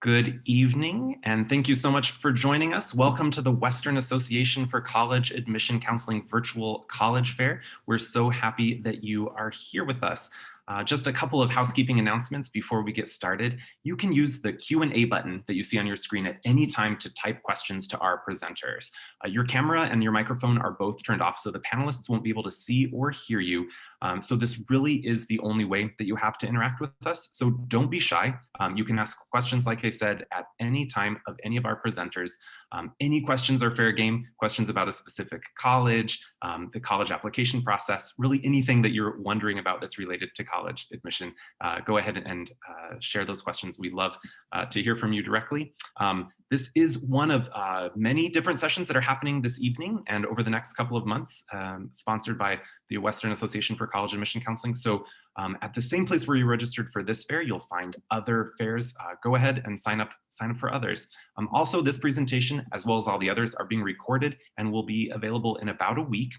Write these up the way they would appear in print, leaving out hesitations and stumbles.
Good evening, and thank you so much for joining us. Welcome to the Western Association for College Admission Counseling Virtual College Fair. We're so happy that you are here with us. Just a couple of housekeeping announcements before we get started. You can use the Q&A button that you see on your screen at any time to type questions to our presenters. Your camera and your microphone are both turned off, so the panelists won't be able to see or hear you. So this really is the only way that you have to interact with us. So don't be shy. You can ask questions, like I said, at any time of any of our presenters. Any questions are fair game, questions about a specific college, the college application process, really anything that you're wondering about that's related to college admission. Go ahead and share those questions. We love to hear from you directly. This is one of many different sessions that are happening this evening and over the next couple of months, sponsored by the Western Association for College Admission Counseling. So at the same place where you registered for this fair, you'll find other fairs. Go ahead and sign up for others. Also, this presentation, as well as all the others, are being recorded and will be available in about a week.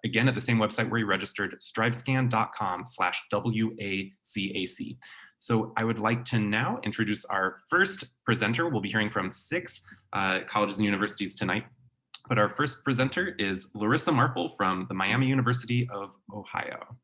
Again, at the same website where you registered, strivescan.com/WACAC. So I would like to now introduce our first presenter. We'll be hearing from 6 colleges and universities tonight. But our first presenter is Larissa Marple from the Miami University of Ohio.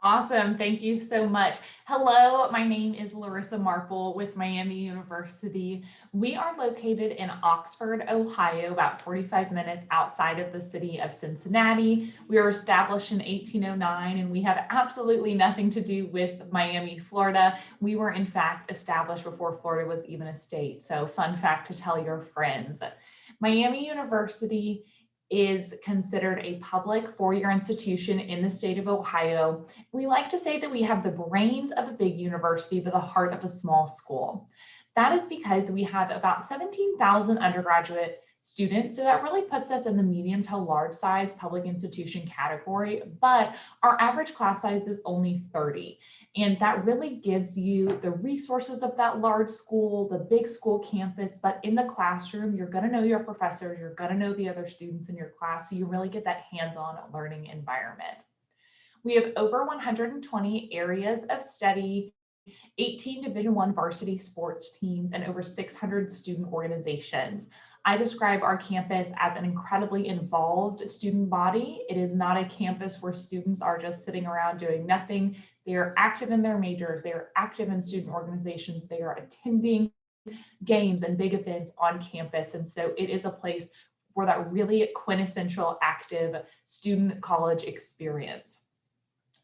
Awesome. Thank you so much. Hello, my name is Larissa Marple with Miami University. We are located in Oxford, Ohio, about 45 minutes outside of the city of Cincinnati. We were established in 1809, and we have absolutely nothing to do with Miami, Florida. We were, in fact, established before Florida was even a state. So fun fact to tell your friends. Miami University is considered a public four-year institution in the state of Ohio. We like to say that we have the brains of a big university, but the heart of a small school. That is because we have about 17,000 undergraduate students, so that really puts us in the medium to large size public institution category, but our average class size is only 30. And that really gives you the resources of that large school, the big school campus, but in the classroom, you're gonna know your professors, you're gonna know the other students in your class, so you really get that hands-on learning environment. We have over 120 areas of study, 18 Division I varsity sports teams, and over 600 student organizations. I describe our campus as an incredibly involved student body. It is not a campus where students are just sitting around doing nothing. They are active in their majors. They are active in student organizations. They are attending games and big events on campus. And so it is a place for that really quintessential active student college experience.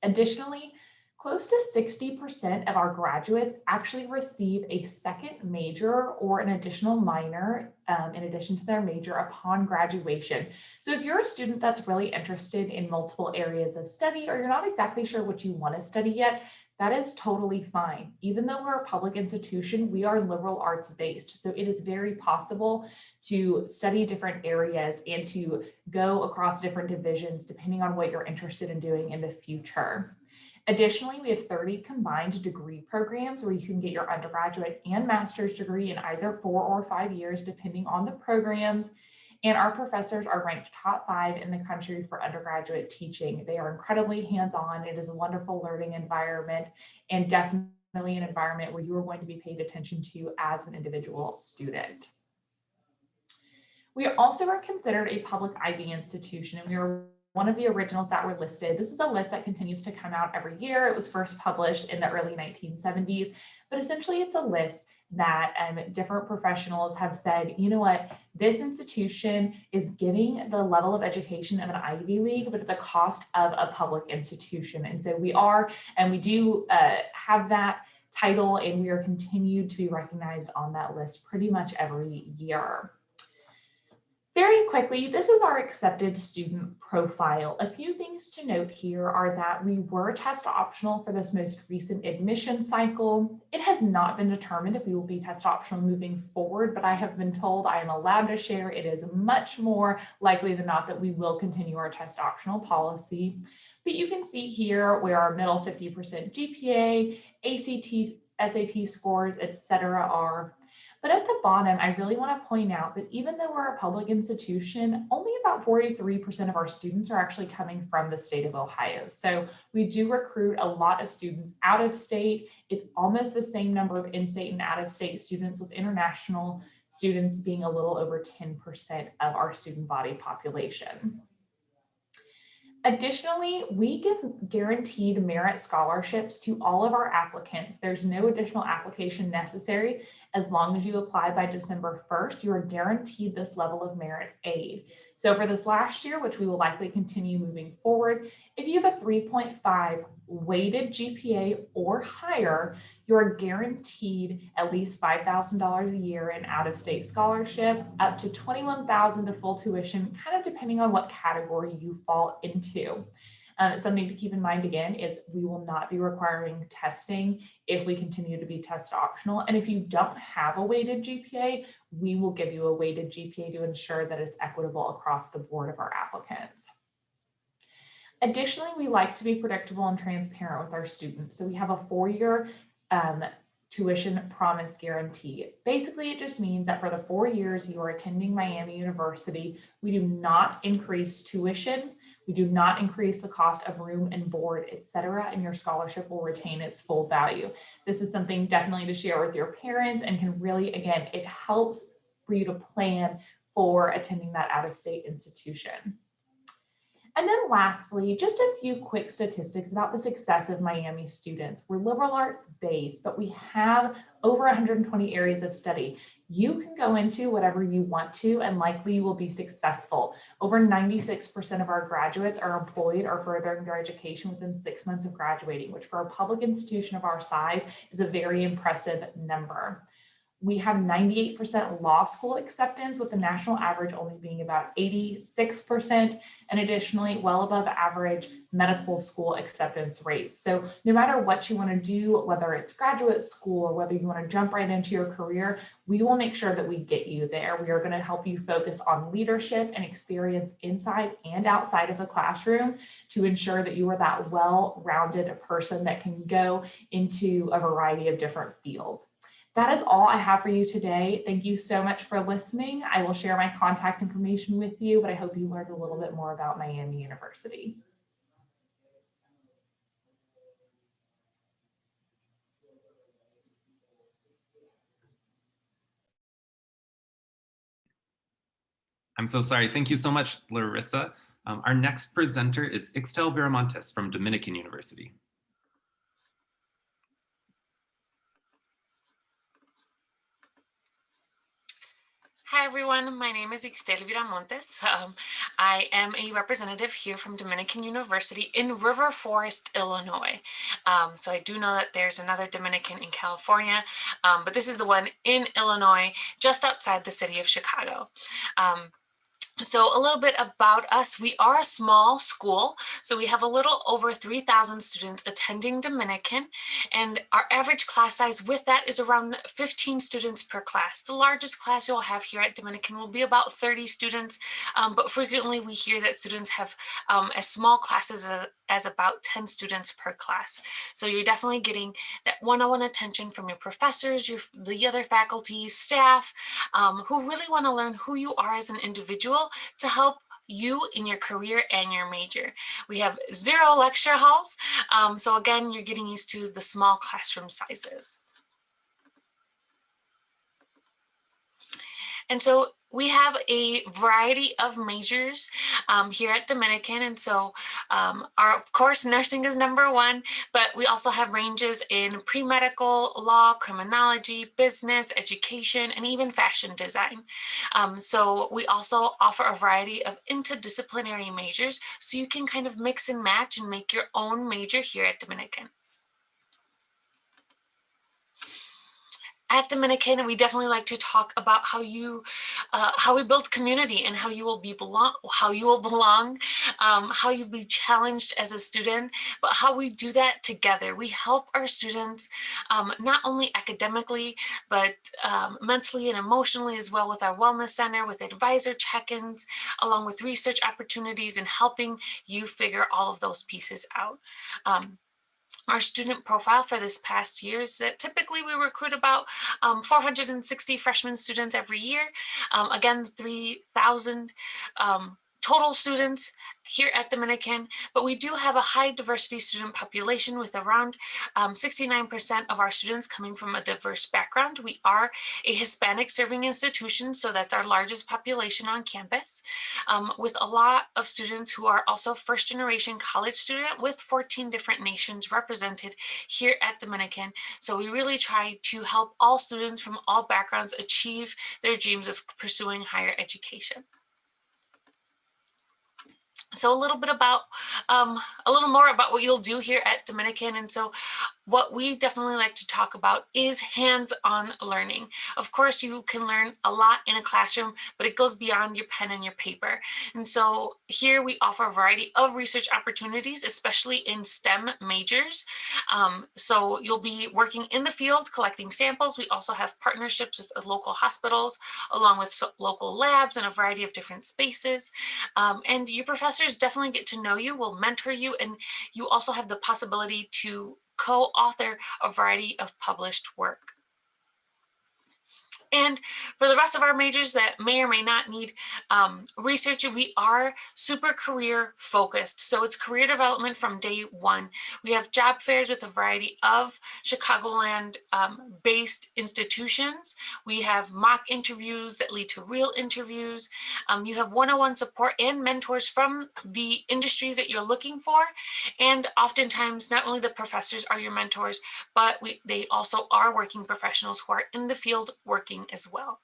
Additionally, close to 60% of our graduates actually receive a second major or an additional minor in addition to their major upon graduation. So if you're a student that's really interested in multiple areas of study, or you're not exactly sure what you want to study yet, that is totally fine. Even though we're a public institution, we are liberal arts based. So it is very possible to study different areas and to go across different divisions depending on what you're interested in doing in the future. Additionally, we have 30 combined degree programs where you can get your undergraduate and master's degree in either 4 or 5 years, depending on the programs. And our professors are ranked top 5 in the country for undergraduate teaching. They are incredibly hands-on. It is a wonderful learning environment and definitely an environment where you are going to be paid attention to as an individual student. We also are considered a public ID institution, and we are one of the originals that were listed. This is a list that continues to come out every year. It was first published in the early 1970s, but essentially it's a list that different professionals have said, you know what, this institution is giving the level of education of an Ivy League, but at the cost of a public institution. And so we are, and we do have that title, and we are continued to be recognized on that list pretty much every year. Very quickly, this is our accepted student profile. A few things to note here are that we were test optional for this most recent admission cycle. It has not been determined if we will be test optional moving forward, but I have been told I am allowed to share it is much more likely than not that we will continue our test optional policy. But you can see here where our middle 50% GPA, ACT, SAT scores, etc. are. But at the bottom, I really want to point out that even though we're a public institution, only about 43% of our students are actually coming from the state of Ohio. So we do recruit a lot of students out of state. It's almost the same number of in-state and out-of-state students, with international students being a little over 10% of our student body population. Additionally, we give guaranteed merit scholarships to all of our applicants. There's no additional application necessary. As long as you apply by December 1st, you are guaranteed this level of merit aid. So for this last year, which we will likely continue moving forward, if you have a 3.5 weighted GPA or higher, you're guaranteed at least $5,000 a year in out-of-state scholarship, up to $21,000 to full tuition, kind of depending on what category you fall into. Something to keep in mind again is we will not be requiring testing if we continue to be test optional. And if you don't have a weighted GPA, we will give you a weighted GPA to ensure that it's equitable across the board of our applicants. Additionally, we like to be predictable and transparent with our students. So we have a 4-year tuition promise guarantee. Basically, it just means that for the 4 years you are attending Miami University, we do not increase tuition, we do not increase the cost of room and board, etc., and your scholarship will retain its full value. This is something definitely to share with your parents and can really, again, it helps for you to plan for attending that out-of-state institution. And then lastly, just a few quick statistics about the success of Miami students. We're liberal arts based, but we have over 120 areas of study. You can go into whatever you want to, and likely you will be successful. Over 96% of our graduates are employed or furthering their education within 6 months of graduating, which for a public institution of our size is a very impressive number. We have 98% law school acceptance, with the national average only being about 86%, and additionally, well above average medical school acceptance rate. So no matter what you want to do, whether it's graduate school or whether you want to jump right into your career, we will make sure that we get you there. We are going to help you focus on leadership and experience inside and outside of the classroom to ensure that you are that well-rounded person that can go into a variety of different fields. That is all I have for you today. Thank you so much for listening. I will share my contact information with you, but I hope you learned a little bit more about Miami University. I'm so sorry. Thank you so much, Larissa. Our next presenter is Ixtel Veramontes from Dominican University. Hi everyone, my name is Ixtel Veramontes. I am a representative here from Dominican University in River Forest, Illinois. So I do know that there's another Dominican in California, but this is the one in Illinois, just outside the city of Chicago. So a little bit about us. We are a small school, so we have a little over 3,000 students attending Dominican, and our average class size with that is around 15 students per class. The largest class you'll have here at Dominican will be about 30 students, but frequently we hear that students have as small classes as about 10 students per class. So you're definitely getting that one-on-one attention from your professors, the other faculty, staff, who really want to learn who you are as an individual to help you in your career and your major. We have 0 lecture halls. So again, you're getting used to the small classroom sizes. And so we have a variety of majors here at Dominican. And so of course, nursing is #1, but we also have ranges in pre-medical, law, criminology, business, education, and even fashion design. So we also offer a variety of interdisciplinary majors, so you can kind of mix and match and make your own major here at Dominican. At Dominican, we definitely like to talk about how we build community and how you will belong, how you'll be challenged as a student, but how we do that together. We help our students not only academically, but mentally and emotionally as well, with our wellness center, with advisor check-ins, along with research opportunities and helping you figure all of those pieces out. our student profile for this past year is that typically we recruit about 460 freshman students every year. Again, 3,000 total students here at Dominican, but we do have a high diversity student population with around 69% of our students coming from a diverse background. We are a Hispanic serving institution, so that's our largest population on campus, with a lot of students who are also first generation college student with 14 different nations represented here at Dominican. So we really try to help all students from all backgrounds achieve their dreams of pursuing higher education. So a little more about what you'll do here at Dominican. And so what we definitely like to talk about is hands-on learning. Of course, you can learn a lot in a classroom, but it goes beyond your pen and your paper. And so here we offer a variety of research opportunities, especially in STEM majors. So you'll be working in the field, collecting samples. We also have partnerships with local hospitals, along with local labs and a variety of different spaces. And your professors definitely get to know you, will mentor you, and you also have the possibility to co-author a variety of published work. And for the rest of our majors that may or may not need research, we are super career focused. So it's career development from day one. We have job fairs with a variety of Chicagoland based institutions. We have mock interviews that lead to real interviews. You have one-on-one support and mentors from the industries that you're looking for. And oftentimes, not only the professors are your mentors, but they also are working professionals who are in the field working as well.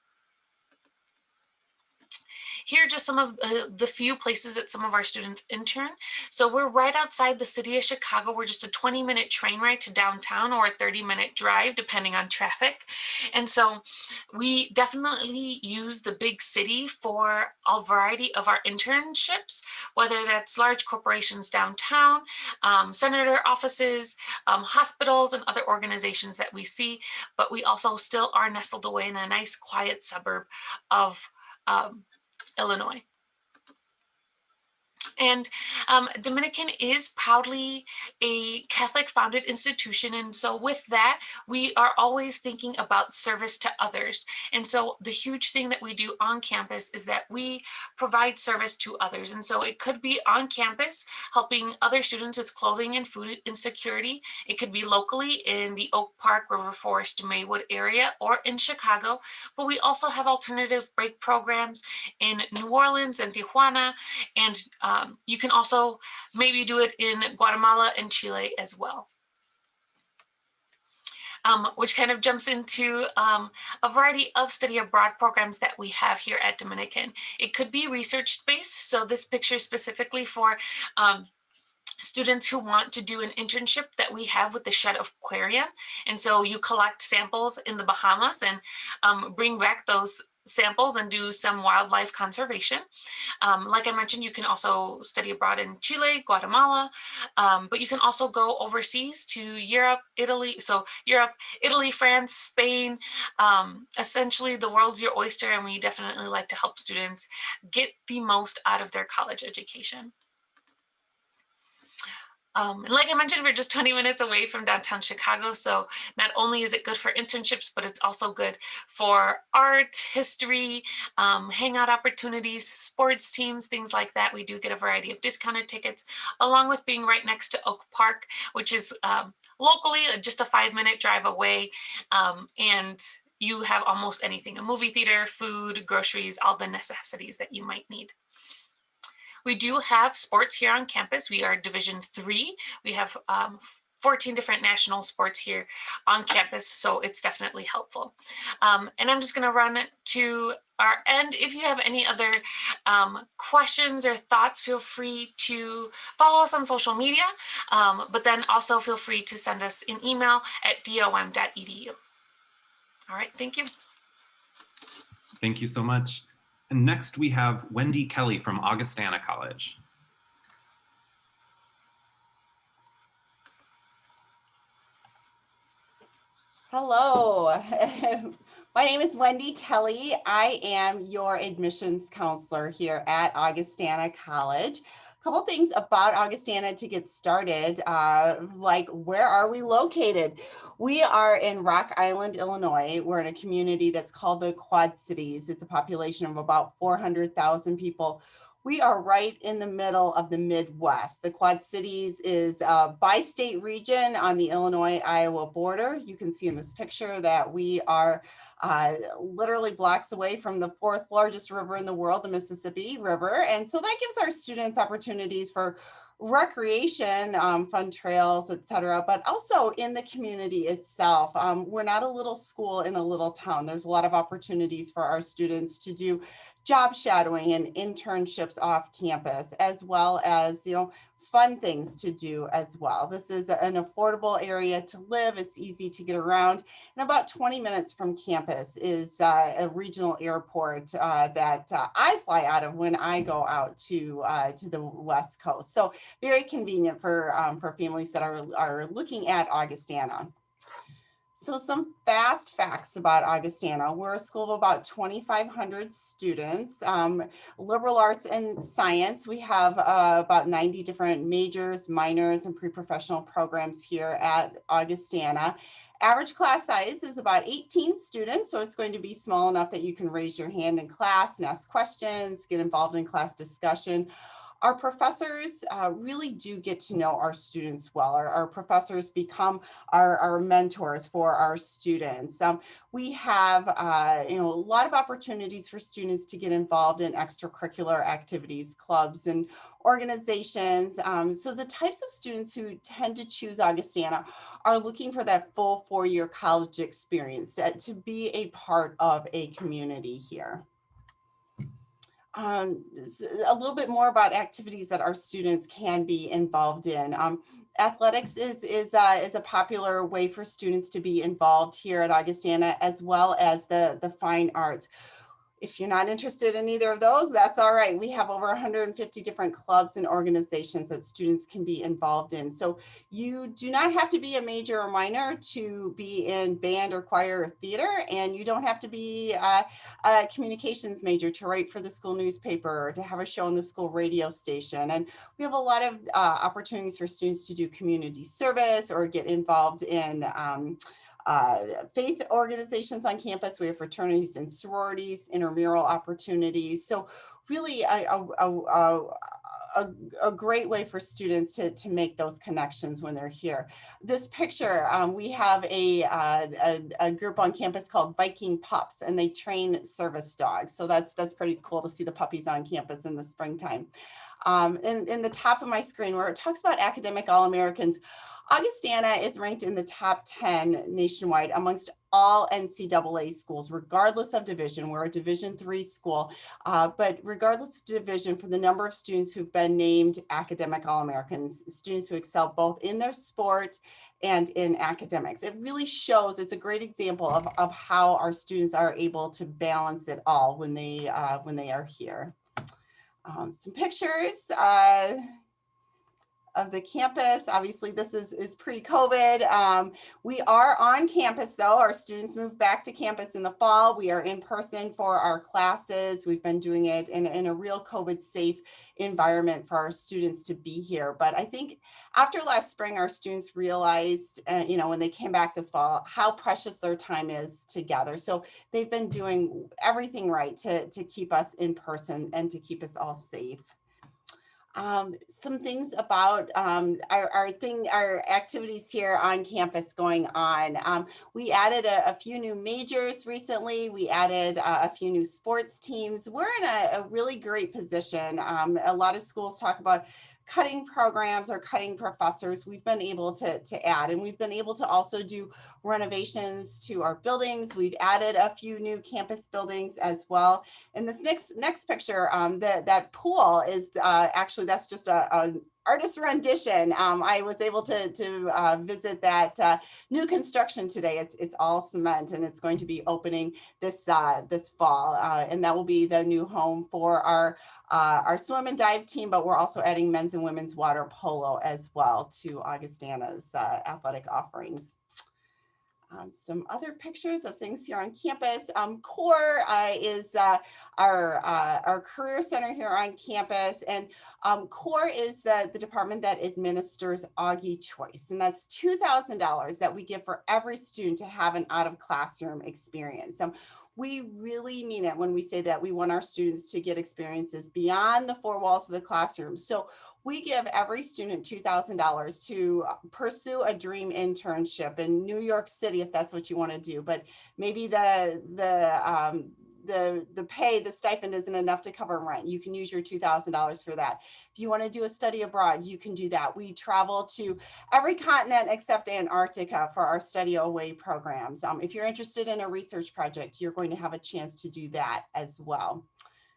Here are just some of the few places that some of our students intern. So we're right outside the city of Chicago. We're just a 20-minute train ride to downtown or a 30-minute drive, depending on traffic. And so we definitely use the big city for a variety of our internships, whether that's large corporations downtown, senator offices, hospitals, and other organizations that we see. But we also still are nestled away in a nice, quiet suburb of Illinois. And Dominican is proudly a Catholic founded institution. And so with that, we are always thinking about service to others. And so the huge thing that we do on campus is that we provide service to others. And so it could be on campus, helping other students with clothing and food insecurity. It could be locally in the Oak Park, River Forest, Maywood area, or in Chicago. But we also have alternative break programs in New Orleans and Tijuana, and you can also maybe do it in Guatemala and Chile as well. Which kind of jumps into a variety of study abroad programs that we have here at Dominican. It could be research-based, so this picture is specifically for students who want to do an internship that we have with the Shed Aquarium. And so you collect samples in the Bahamas and bring back those samples and do some wildlife conservation. Like I mentioned, you can also study abroad in Chile, Guatemala, but you can also go overseas to Europe, Italy. So Europe, Italy, France, Spain. Essentially, the world's your oyster, and we definitely like to help students get the most out of their college education. And like I mentioned, we're just 20 minutes away from downtown Chicago. So not only is it good for internships, but it's also good for art, history, hangout opportunities, sports teams, things like that. We do get a variety of discounted tickets, along with being right next to Oak Park, which is locally just a 5-minute drive away. And you have almost anything, a movie theater, food, groceries, all the necessities that you might need. We do have sports here on campus. We are Division III. We have 14 different national sports here on campus, so it's definitely helpful. And I'm just going to run to our end. If you have any other questions or thoughts, feel free to follow us on social media, but then also feel free to send us an email at dom.edu. All right, thank you. Thank you so much. And next we have Wendy Kelly from Augustana College. Hello, my name is Wendy Kelly. I am your admissions counselor here at Augustana College. couple things about Augustana to get started, like where are we located? We are in Rock Island, Illinois. We're in a community that's called the Quad Cities. It's a population of about 400,000 people. We are right in the middle of the Midwest. The Quad Cities is a bi-state region on the Illinois-Iowa border. You can see in this picture that we are literally blocks away from the fourth largest river in the world, the Mississippi River. And so that gives our students opportunities for recreation, fun trails, etc., but also in the community itself. We're not a little school in a little town. There's a lot of opportunities for our students to do job shadowing and internships off campus, as well as, fun things to do as well. This is an affordable area to live. It's easy to get around. And about 20 minutes from campus is a regional airport that I fly out of when I go out to the West Coast. So very convenient for families that are looking at Augustana. So some fast facts about Augustana. We're a school of about 2,500 students, liberal arts and science. We have about 90 different majors, minors, and pre-professional programs here at Augustana. Average class size is about 18 students, so it's going to be small enough that you can raise your hand in class and ask questions, get involved in class discussion. Our professors really do get to know our students well. Our professors become our mentors for our students. We have a lot of opportunities for students to get involved in extracurricular activities, clubs, and organizations. So the types of students who tend to choose Augustana are looking for that full 4-year college experience to be a part of a community here. A little bit more about activities that our students can be involved in. Athletics is a popular way for students to be involved here at Augustana, as well as the fine arts. If you're not interested in either of those, that's all right. We have over 150 different clubs and organizations that students can be involved in. So you do not have to be a major or minor to be in band or choir or theater, and you don't have to be a communications major to write for the school newspaper or to have a show on the school radio station. And we have a lot of opportunities for students to do community service or get involved in faith organizations on campus. We have fraternities and sororities, intramural opportunities. So really a great way for students to make those connections when they're here. This picture, we have a group on campus called Viking Pups, and they train service dogs. So that's pretty cool to see the puppies on campus in the springtime. In the top of my screen where it talks about academic All-Americans, Augustana is ranked in the top 10 nationwide amongst all NCAA schools, regardless of division. We're a Division III school, but regardless of division, for the number of students who've been named academic All-Americans, students who excel both in their sport and in academics. It really shows, it's a great example of how our students are able to balance it all when they are here. Some pictures of the campus. Obviously, this is pre-COVID. We are on campus though. Our students moved back to campus in the fall. We are in person for our classes. We've been doing it in a real COVID safe environment for our students to be here. But I think after last spring, our students realized, when they came back this fall, how precious their time is together. So they've been doing everything right to keep us in person and to keep us all safe. Some things about our activities here on campus going on. We added a few new majors recently. We added a few new sports teams. We're in a really great position. A lot of schools talk about cutting programs or cutting professors. We've been able to add, and we've been able to also do renovations to our buildings. We've added a few new campus buildings as well. And this next picture, that pool is actually, that's just an artist rendition. I was able to visit that new construction today. It's all cement, and it's going to be opening this fall, and that will be the new home for our swim and dive team, but we're also adding men's and women's water polo as well to Augustana's athletic offerings. Some other pictures of things here on campus. CORE is our career center here on campus, and CORE is the department that administers Augie Choice, and that's $2,000 that we give for every student to have an out-of-classroom experience. We really mean it when we say that we want our students to get experiences beyond the four walls of the classroom. So we give every student $2,000 to pursue a dream internship in New York City, if that's what you want to do. But maybe the stipend isn't enough to cover rent. You can use your $2,000 for that. If you want to do a study abroad, you can do that. We travel to every continent except Antarctica for our study away programs. If you're interested in a research project, you're going to have a chance to do that as well.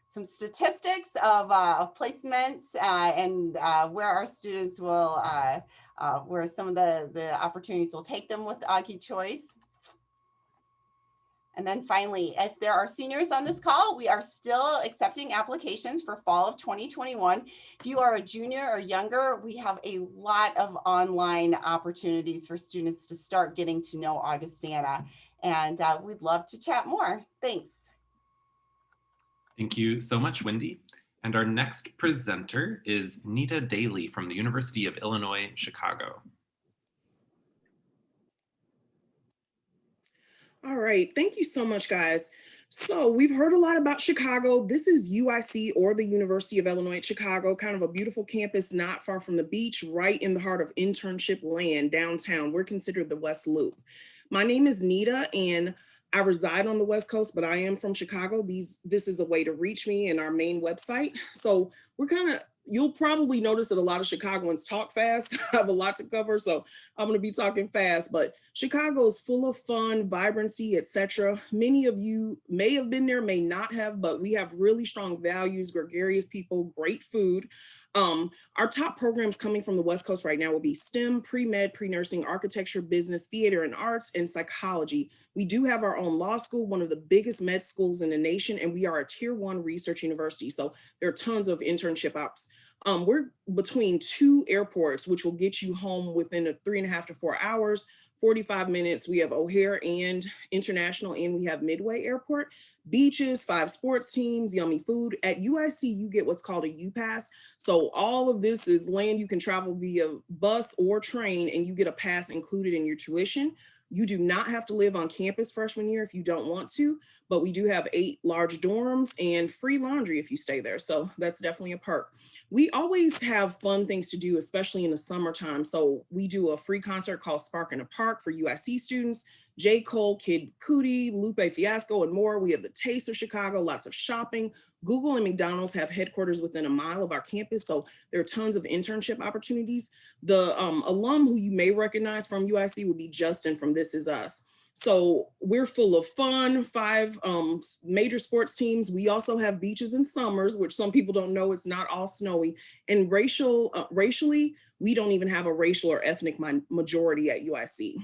Some statistics of placements and where our students will, where some of the opportunities will take them with Augie Choice. And then finally, if there are seniors on this call, we are still accepting applications for fall of 2021. If you are a junior or younger, we have a lot of online opportunities for students to start getting to know Augustana. And we'd love to chat more. Thanks. Thank you so much, Wendy. And our next presenter is Nita Daly from the University of Illinois, Chicago. All right, thank you so much, guys. So we've heard a lot about Chicago. This is UIC, or the University of Illinois at Chicago, kind of a beautiful campus not far from the beach, right in the heart of internship land downtown. We're considered the West Loop. My name is Nita, and I reside on the West Coast, but I am from Chicago. This is a way to reach me in our main website. So you'll probably notice that a lot of Chicagoans talk fast. I have a lot to cover, so I'm going to be talking fast, but Chicago is full of fun, vibrancy, etc. Many of you may have been there, may not have, but we have really strong values, gregarious people, great food. Our top programs coming from the West Coast right now will be STEM, pre-med, pre-nursing, architecture, business, theater and arts, and psychology. We do have our own law school, one of the biggest med schools in the nation, and we are a tier 1 research university. So there are tons of internship ops. We're between 2 airports, which will get you home within 3.5 to 4 hours, 45 minutes. We have O'Hare and International, and we have Midway Airport. Beaches, 5 sports teams, yummy food. At UIC, you get what's called a U-Pass. So all of this is land you can travel via bus or train, and you get a pass included in your tuition. You do not have to live on campus freshman year if you don't want to, but we do have 8 large dorms and free laundry if you stay there. So that's definitely a perk. We always have fun things to do, especially in the summertime. So we do a free concert called Spark in the Park for UIC students. J. Cole, Kid Cudi, Lupe Fiasco, and more. We have the Taste of Chicago, lots of shopping. Google and McDonald's have headquarters within a mile of our campus, so there are tons of internship opportunities. The alum who you may recognize from UIC would be Justin from This Is Us. So we're full of fun, 5 major sports teams. We also have beaches in summers, which some people don't know, it's not all snowy. And racially, we don't even have a racial or ethnic majority at UIC.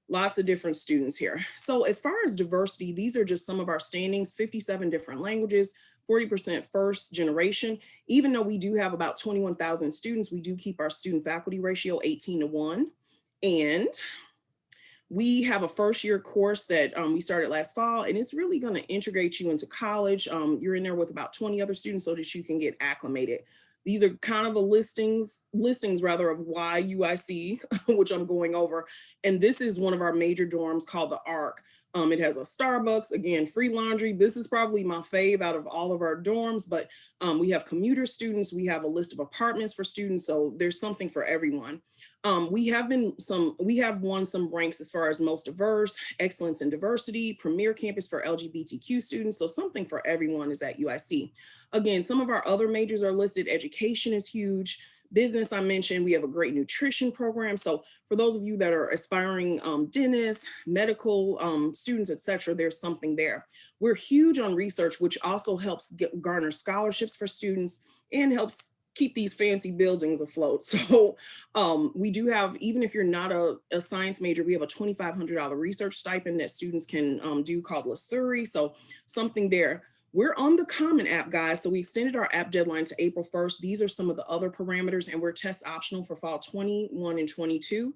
Lots of different students here. So as far as diversity, these are just some of our standings, 57 different languages, 40% first generation. Even though we do have about 21,000 students, we do keep our student faculty ratio 18:1. And we have a first year course that we started last fall, and it's really going to integrate you into college. You're in there with about 20 other students so that you can get acclimated. These are kind of listings rather of why UIC, which I'm going over. And this is one of our major dorms called the ARC. It has a Starbucks, again, free laundry. This is probably my fave out of all of our dorms, but we have commuter students. We have a list of apartments for students. So there's something for everyone. We have won some ranks as far as most diverse, excellence in diversity, premier campus for LGBTQ students. So something for everyone is at UIC. Again, some of our other majors are listed. Education is huge. Business, I mentioned, we have a great nutrition program. So for those of you that are aspiring dentists, medical students, etc., there's something there. We're huge on research, which also helps garner scholarships for students and helps keep these fancy buildings afloat. So we do have, even if you're not a science major, we have a $2,500 research stipend that students can do called Lasuri. So something there. We're on the Common App, guys. So we extended our app deadline to April 1st. These are some of the other parameters, and we're test optional for fall 21 and 22.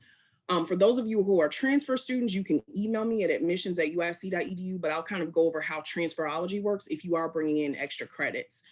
For those of you who are transfer students, you can email me at admissions@uic.edu, but I'll kind of go over how transferology works if you are bringing in extra credits.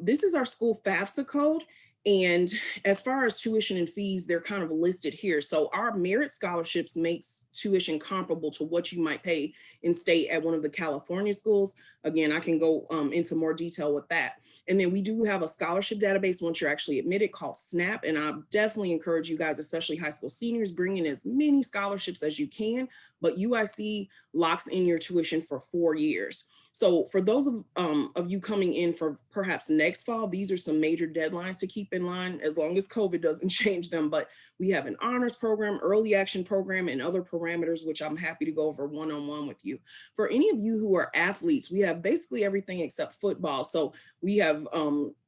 This is our school FAFSA code. And as far as tuition and fees, they're kind of listed here. So our merit scholarships makes tuition comparable to what you might pay in state at one of the California schools. Again, I can go into more detail with that. And then we do have a scholarship database once you're actually admitted called SNAP. And I definitely encourage you guys, especially high school seniors, bring in as many scholarships as you can, but UIC locks in your tuition for 4 years. So for those of you coming in for perhaps next fall, these are some major deadlines to keep in line, as long as COVID doesn't change them. But we have an honors program, early action program, and other parameters, which I'm happy to go over one-on-one with you. For any of you who are athletes, we have basically everything except football. So we have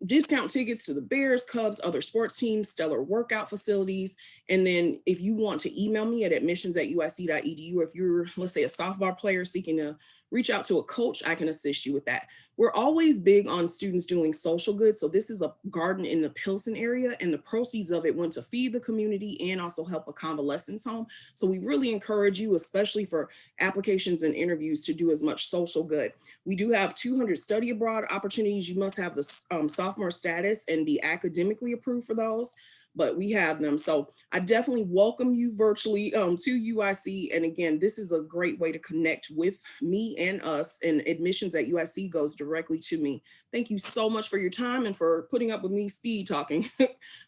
discount tickets to the Bears, Cubs, other sports teams, stellar workout facilities. And then if you want to email me at admissions@uic.edu, if you're, let's say, a softball player seeking to reach out to a coach, I can assist you with that. We're always big on students doing social good. So this is a garden in the Pilsen area, and the proceeds of it went to feed the community and also help a convalescence home. So we really encourage you, especially for applications and interviews, to do as much social good. We do have 200 study abroad opportunities. You must have the sophomore status and be academically approved for those, but we have them. So I definitely welcome you virtually to UIC. And again, this is a great way to connect with me and us, and admissions at UIC goes directly to me. Thank you so much for your time and for putting up with me speed talking.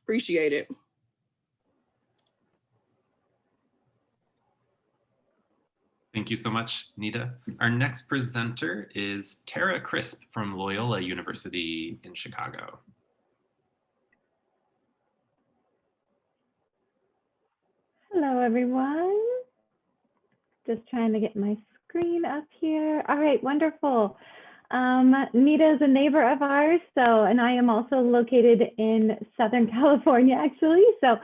Appreciate it. Thank you so much, Nita. Our next presenter is Tara Crisp from Loyola University in Chicago. Hello, everyone. Just trying to get my screen up here. All right, wonderful. Nita is a neighbor of ours, and I am also located in Southern California, actually. So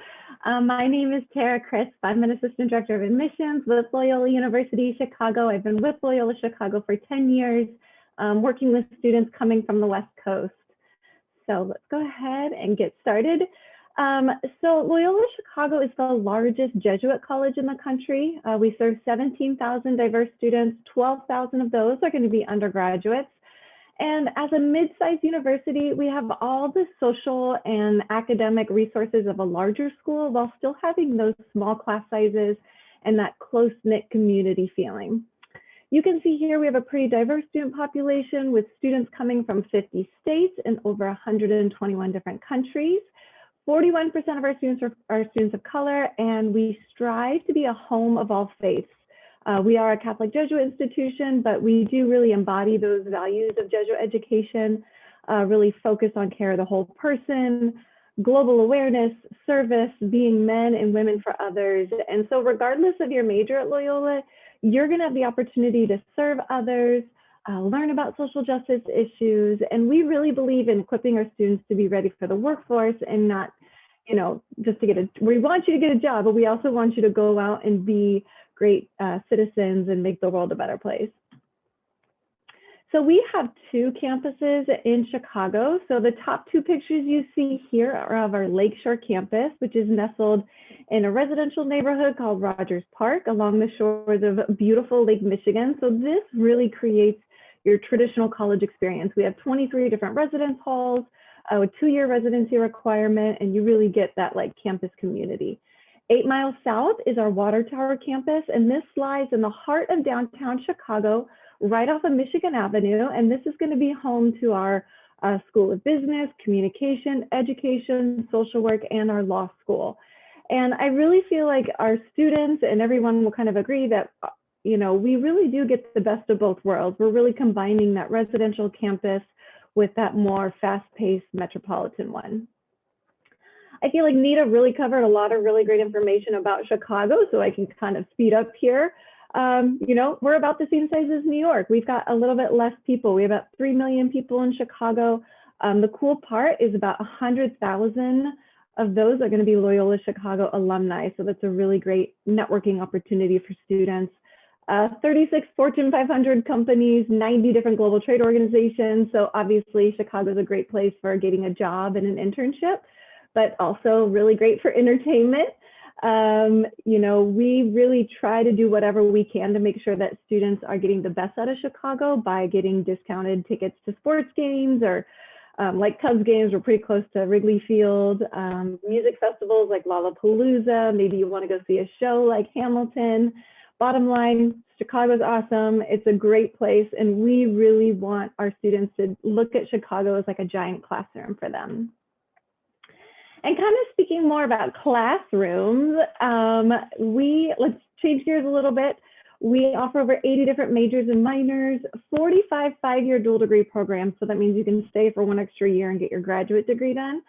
my name is Tara Crisp. I'm an assistant director of admissions with Loyola University, Chicago. I've been with Loyola Chicago for 10 years, working with students coming from the West Coast. So let's go ahead and get started. So Loyola Chicago is the largest Jesuit college in the country. We serve 17,000 diverse students. 12,000 of those are going to be undergraduates. And as a mid-sized university, we have all the social and academic resources of a larger school while still having those small class sizes and that close-knit community feeling. You can see here we have a pretty diverse student population with students coming from 50 states and over 121 different countries. 41% of our students are students of color, and we strive to be a home of all faiths. We are a Catholic Jesuit institution, but we do really embody those values of Jesuit education, really focus on care of the whole person, global awareness, service, being men and women for others. And so regardless of your major at Loyola, you're gonna have the opportunity to serve others, learn about social justice issues. And we really believe in equipping our students to be ready for the workforce and not, just to get we want you to get a job, but we also want you to go out and be great citizens and make the world a better place. So we have 2 campuses in Chicago. So the top 2 pictures you see here are of our Lakeshore campus, which is nestled in a residential neighborhood called Rogers Park along the shores of beautiful Lake Michigan. So this really creates your traditional college experience. We have 23 different residence halls, a 2-year residency requirement, and you really get that like campus community. 8 miles south is our Water Tower campus, and this lies in the heart of downtown Chicago, right off of Michigan Avenue. And this is going to be home to our School of Business, Communication, Education, Social Work, and our law school. And I really feel like our students and everyone will kind of agree that we really do get the best of both worlds. We're really combining that residential campus with that more fast-paced metropolitan one. I feel like Nita really covered a lot of really great information about Chicago, so I can kind of speed up here. We're about the same size as New York. We've got a little bit less people. We have about 3 million people in Chicago. The cool part is about 100,000 of those are going to be Loyola Chicago alumni. So that's a really great networking opportunity for students. 36 Fortune 500 companies, 90 different global trade organizations. So obviously Chicago is a great place for getting a job and an internship, but also really great for entertainment. You know, we really try to do whatever we can to make sure that students are getting the best out of Chicago by getting discounted tickets to sports games, or like Cubs games. We're pretty close to Wrigley Field. Music festivals like Lollapalooza. Maybe you want to go see a show like Hamilton. Bottom line, Chicago's awesome. It's a great place, and we really want our students to look at Chicago as like a giant classroom for them. And kind of speaking more about classrooms, let's change gears a little bit. We offer over 80 different majors and minors, 45 five-year dual degree programs. So that means you can stay for one extra year and get your graduate degree done.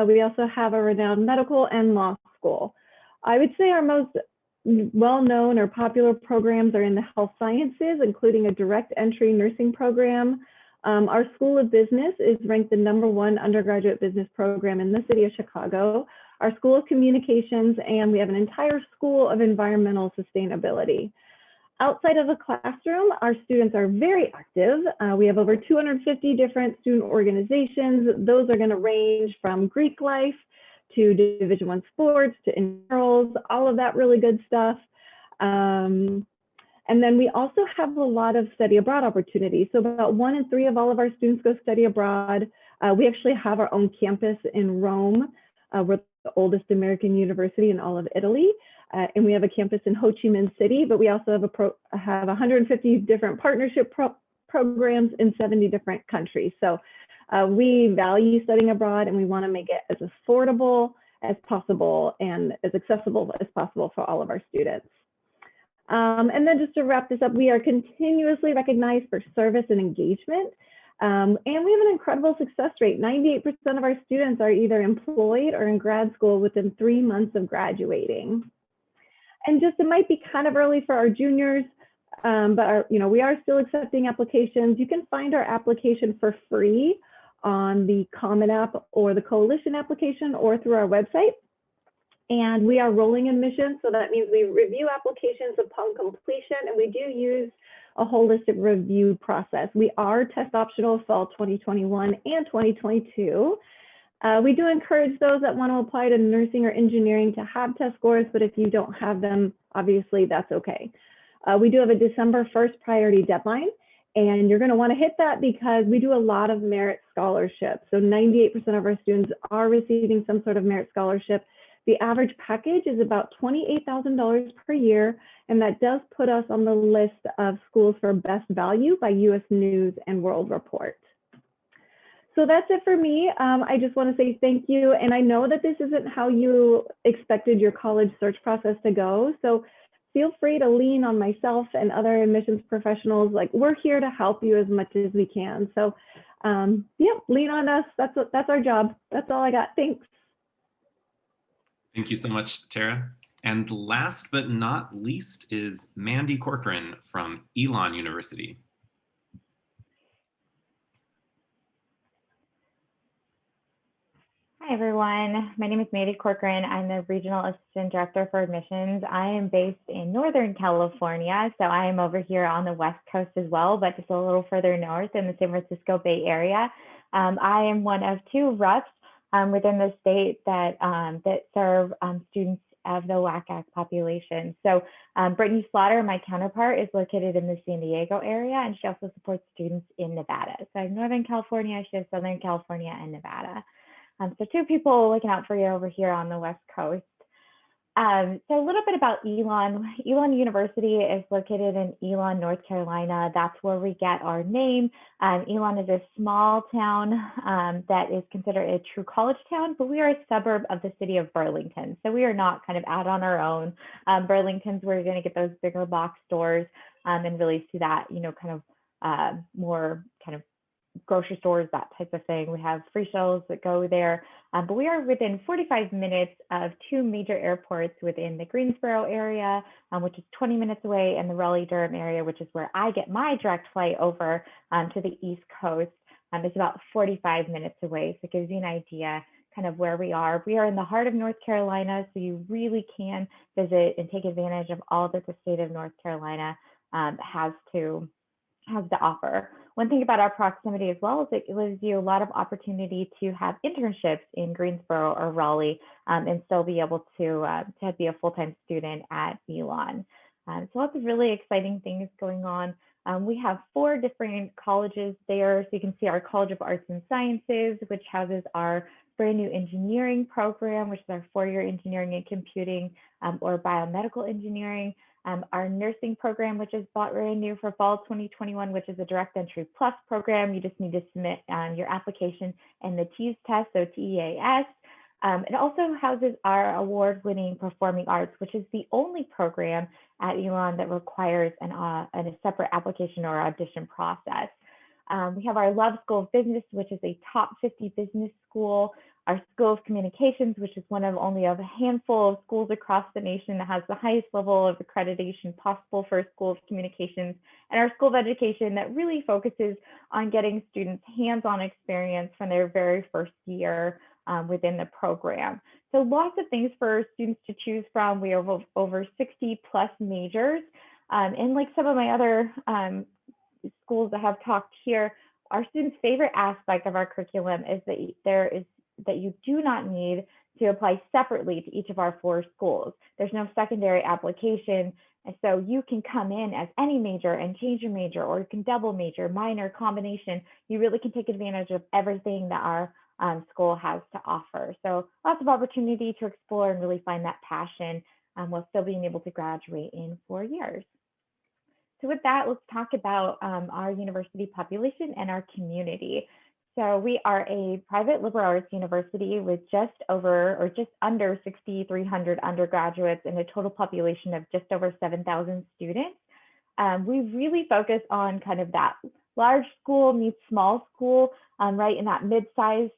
We also have a renowned medical and law school. I would say our most well-known or popular programs are in the health sciences, including a direct entry nursing program. Our School of Business is ranked the #1 undergraduate business program in the city of Chicago. Our School of Communications, and we have an entire School of Environmental Sustainability. Outside of the classroom, our students are very active. We have over 250 different student organizations. Those are going to range from Greek life to Division I sports to intramurals, all of that really good stuff. And then we also have a lot of study abroad opportunities. So about 1 in 3 of all of our students go study abroad. We actually have our own campus in Rome. We're the oldest American university in all of Italy. And we have a campus in Ho Chi Minh City, but we also have 150 different partnership programs in 70 different countries. So we value studying abroad, and we want to make it as affordable as possible and as accessible as possible for all of our students. And then just to wrap this up, we are continuously recognized for service and engagement. And we have an incredible success rate. 98% of our students are either employed or in grad school within 3 months of graduating. And just, it might be kind of early for our juniors, but we are still accepting applications. You can find our application for free on the Common App or the Coalition application, or through our website. And we are rolling admissions, so that means we review applications upon completion, and we do use a holistic review process. We are test optional fall 2021 and 2022. We do encourage those that want to apply to nursing or engineering to have test scores, but if you don't have them, obviously that's okay. We do have a December 1st priority deadline, and you're going to want to hit that because we do a lot of merit scholarships. So 98% of our students are receiving some sort of merit scholarship. The average package is about $28,000 per year, and that does put us on the list of schools for best value by US News and World Report. So that's it for me. I just want to say thank you. And I know that this isn't how you expected your college search process to go. So feel free to lean on myself and other admissions professionals. Like, we're here to help you as much as we can. So yeah, lean on us. That's our job. That's all I got. Thanks. Thank you so much, Tara. And last but not least is Mandy Corcoran from Elon University. Hi, everyone. My name is Mandy Corcoran. I'm the Regional Assistant Director for Admissions. I am based in Northern California, so I am over here on the West Coast as well, but just a little further north in the San Francisco Bay Area. I am one of 2 reps within the state that serve students of the WACAC population. So Brittany Slaughter, my counterpart, is located in the San Diego area, and she also supports students in Nevada. So I have Northern California, she has Southern California, and Nevada. So 2 people looking out for you over here on the West Coast. So a little bit about Elon. Elon University is located in Elon, North Carolina. That's where we get our name. Elon is a small town that is considered a true college town, but we are a suburb of the city of Burlington. So we are not kind of out on our own. Burlington's where you're going to get those bigger box stores and really see that, kind of more kind of grocery stores, that type of thing. We have free shuttles that go there, but we are within 45 minutes of 2 major airports within the Greensboro area, which is 20 minutes away, and the Raleigh-Durham area, which is where I get my direct flight over to the East Coast. It's about 45 minutes away, so it gives you an idea kind of where we are. We are in the heart of North Carolina, so you really can visit and take advantage of all that the state of North Carolina has to has to offer. One thing about our proximity as well is it gives you a lot of opportunity to have internships in Greensboro or Raleigh and still be able to be a full-time student at Elon. So lots of really exciting things going on. We have 4 different colleges there. So you can see our College of Arts and Sciences, which houses our brand new engineering program, which is our 4-year engineering and computing or biomedical engineering. Our nursing program, which is brand new for fall 2021, which is a direct entry plus program. You just need to submit your application and the TEAS test, so TEAS. It also houses our award-winning performing arts, which is the only program at Elon that requires a separate application or audition process. We have our Love School of Business, which is a top 50 business school. Our School of Communications, which is one of only a handful of schools across the nation that has the highest level of accreditation possible for a School of Communications. And our School of Education that really focuses on getting students hands-on experience from their very first year within the program. So lots of things for students to choose from. We have over 60 plus majors. And like some of my other schools that have talked here, our students' favorite aspect of our curriculum is that you do not need to apply separately to each of our 4 schools. There's no secondary application. And so you can come in as any major and change your major, or you can double major, minor, combination. You really can take advantage of everything that our school has to offer. So lots of opportunity to explore and really find that passion while still being able to graduate in 4 years. So with that, let's talk about our university population and our community. So we are a private liberal arts university with just under 6,300 undergraduates and a total population of just over 7,000 students. We really focus on kind of that large school meets small school, right in that mid-sized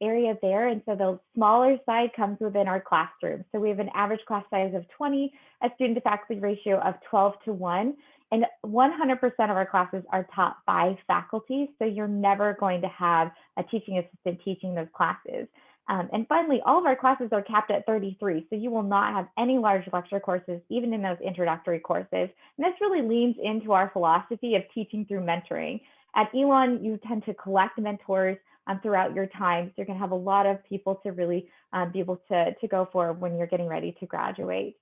area there. And so the smaller side comes within our classroom. So we have an average class size of 20, a student to faculty ratio of 12:1. And 100% of our classes are taught by faculty, so you're never going to have a teaching assistant teaching those classes. And finally, all of our classes are capped at 33, so you will not have any large lecture courses, even in those introductory courses. And this really leans into our philosophy of teaching through mentoring. At Elon, you tend to collect mentors throughout your time, so you're going to have a lot of people to really be able to go for when you're getting ready to graduate.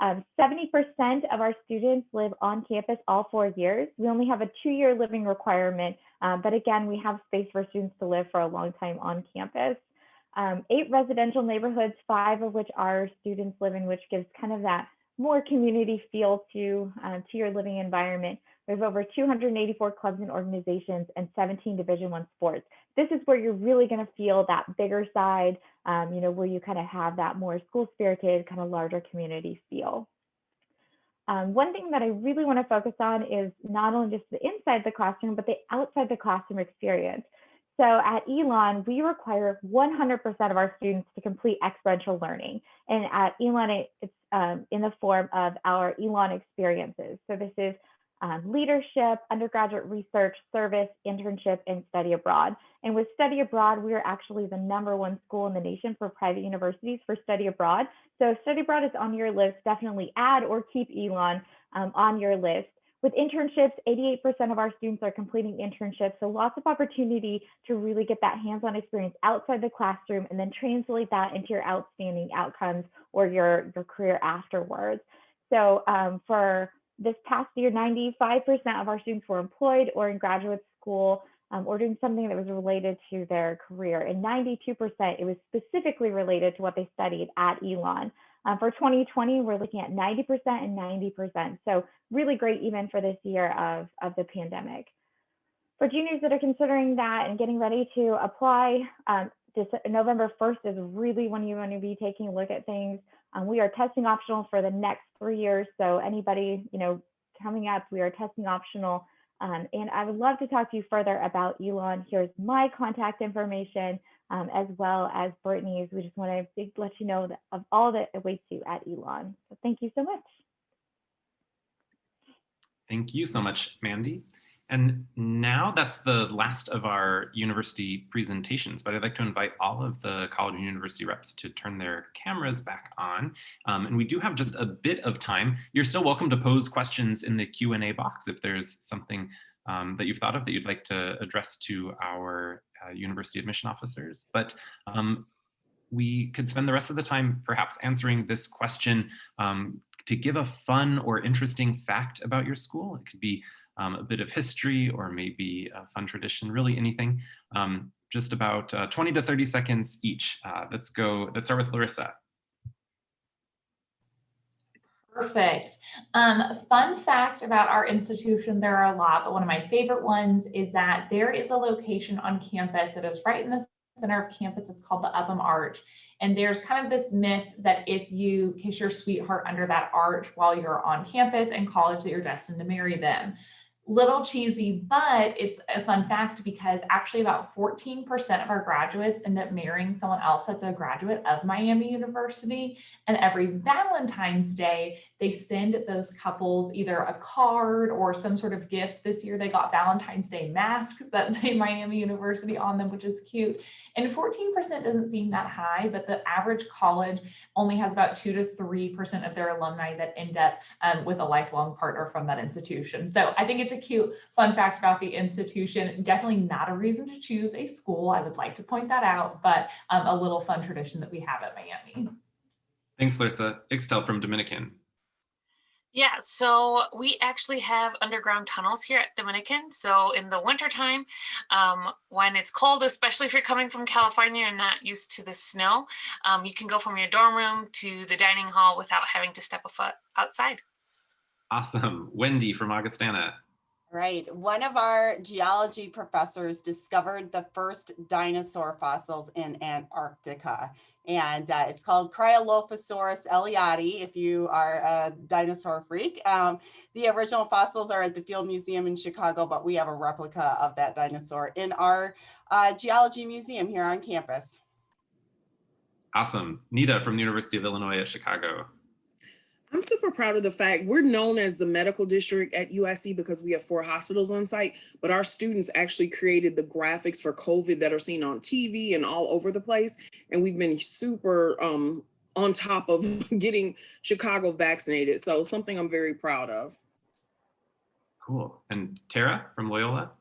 70% of our students live on campus all 4 years. We only have a 2-year living requirement, but again, we have space for students to live for a long time on campus. 8 residential neighborhoods, 5 of which our students live in, which gives kind of that more community feel to your living environment. We have over 284 clubs and organizations and 17 Division I sports. This is where you're really going to feel that bigger side, where you kind of have that more school-spirited, kind of larger community feel. One thing that I really want to focus on is not only just the inside the classroom, but the outside the classroom experience. So at Elon, we require 100% of our students to complete experiential learning. And at Elon, it's in the form of our Elon experiences. So this is leadership, undergraduate research, service, internship, and study abroad. And with study abroad, we are actually the #1 school in the nation for private universities for study abroad. So if study abroad is on your list, definitely add or keep Elon on your list. With internships, 88% of our students are completing internships. So lots of opportunity to really get that hands-on experience outside the classroom and then translate that into your outstanding outcomes or your career afterwards. So for this past year, 95% of our students were employed or in graduate school or doing something that was related to their career. And 92%, it was specifically related to what they studied at Elon. For 2020, we're looking at 90% and 90%. So really great even for this year of the pandemic. For juniors that are considering that and getting ready to apply, November 1st is really when you want to be taking a look at things. We are testing optional for the next 3 years. So anybody, coming up, we are testing optional. And I would love to talk to you further about Elon. Here's my contact information, as well as Brittany's. We just want to let you know of all that awaits you at Elon. So thank you so much. Thank you so much, Mandy. And now that's the last of our university presentations, but I'd like to invite all of the college and university reps to turn their cameras back on. And we do have just a bit of time. You're still welcome to pose questions in the Q&A box if there's something that you've thought of that you'd like to address to our university admission officers. But we could spend the rest of the time perhaps answering this question to give a fun or interesting fact about your school. It could be a bit of history or maybe a fun tradition, really anything. Just about 20 to 30 seconds each. Let's start with Larissa. Perfect. Fun fact about our institution, there are a lot, but one of my favorite ones is that there is a location on campus that is right in the center of campus. It's called the Upham Arch. And there's kind of this myth that if you kiss your sweetheart under that arch while you're on campus and college, that you're destined to marry them. Little cheesy, but it's a fun fact because actually about 14% of our graduates end up marrying someone else that's a graduate of Miami University. And every Valentine's Day, they send those couples either a card or some sort of gift. This year, they got Valentine's Day masks that say Miami University on them, which is cute. And 14% doesn't seem that high, but the average college only has about 2 to 3% of their alumni that end up with a lifelong partner from that institution. So I think it's a cute fun fact about the institution. Definitely not a reason to choose a school. I would like to point that out, but a little fun tradition that we have at Miami. Thanks, Larissa. Ixtel from Dominican. Yeah, so we actually have underground tunnels here at Dominican. So in the wintertime, when it's cold, especially if you're coming from California and not used to the snow, you can go from your dorm room to the dining hall without having to step a foot outside. Awesome. Wendy from Augustana. Right. One of our geology professors discovered the first dinosaur fossils in Antarctica. And it's called Cryolophosaurus elioti, if you are a dinosaur freak. The original fossils are at the Field Museum in Chicago, but we have a replica of that dinosaur in our geology museum here on campus. Awesome. Nita from the University of Illinois at Chicago. I'm super proud of the fact we're known as the medical district at UIC because we have 4 hospitals on site, but our students actually created the graphics for COVID that are seen on TV and all over the place. And we've been super on top of getting Chicago vaccinated. So something I'm very proud of. Cool. And Tara from Loyola?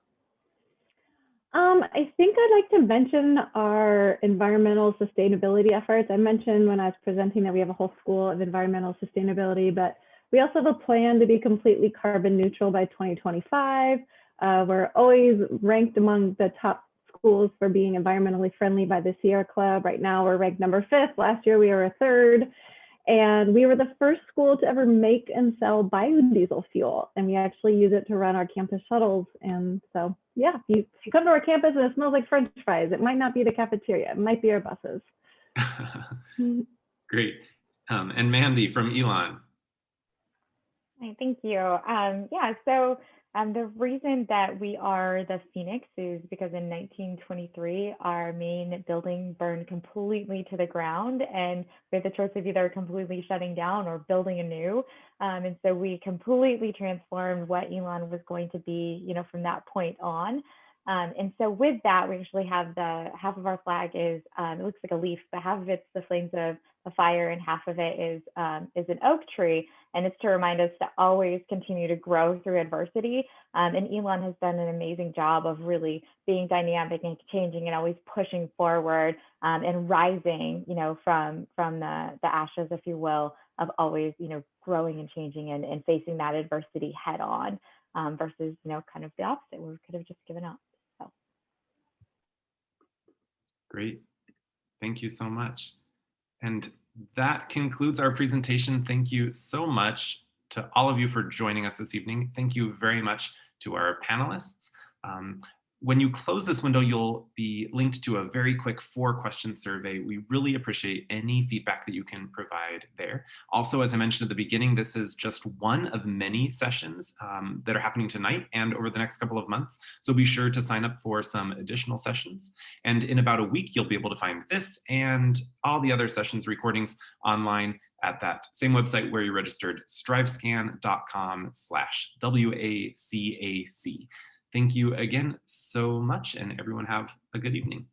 I think I'd like to mention our environmental sustainability efforts. I mentioned when I was presenting that we have a whole school of environmental sustainability, but we also have a plan to be completely carbon neutral by 2025. We're always ranked among the top schools for being environmentally friendly by the Sierra Club. Right now we're ranked number 5th. Last year we were a 3rd. And we were the first school to ever make and sell biodiesel fuel. And we actually use it to run our campus shuttles. And so, yeah, if you come to our campus and it smells like French fries, it might not be the cafeteria, it might be our buses. Great. And Mandy from Elon. Hi, thank you. Yeah, so the reason that we are the Phoenix is because in 1923, our main building burned completely to the ground, and we had the choice of either completely shutting down or building anew. And so we completely transformed what Elon was going to be, from that point on. And so with that, we actually have half of our flag is, it looks like a leaf, but half of it's the flames of a fire and half of it is an oak tree. And it's to remind us to always continue to grow through adversity. And Elon has done an amazing job of really being dynamic and changing and always pushing forward and rising, from the ashes, if you will, of always, growing and changing and facing that adversity head on versus, kind of the opposite where we could have just given up. So. Great. Thank you so much. And that concludes our presentation. Thank you so much to all of you for joining us this evening. Thank you very much to our panelists. When you close this window, you'll be linked to a very quick 4-question survey. We really appreciate any feedback that you can provide there. Also, as I mentioned at the beginning, this is just one of many sessions that are happening tonight and over the next couple of months. So be sure to sign up for some additional sessions. And in about a week, you'll be able to find this and all the other sessions recordings online at that same website where you registered, strivescan.com/WACAC. Thank you again so much, and everyone have a good evening.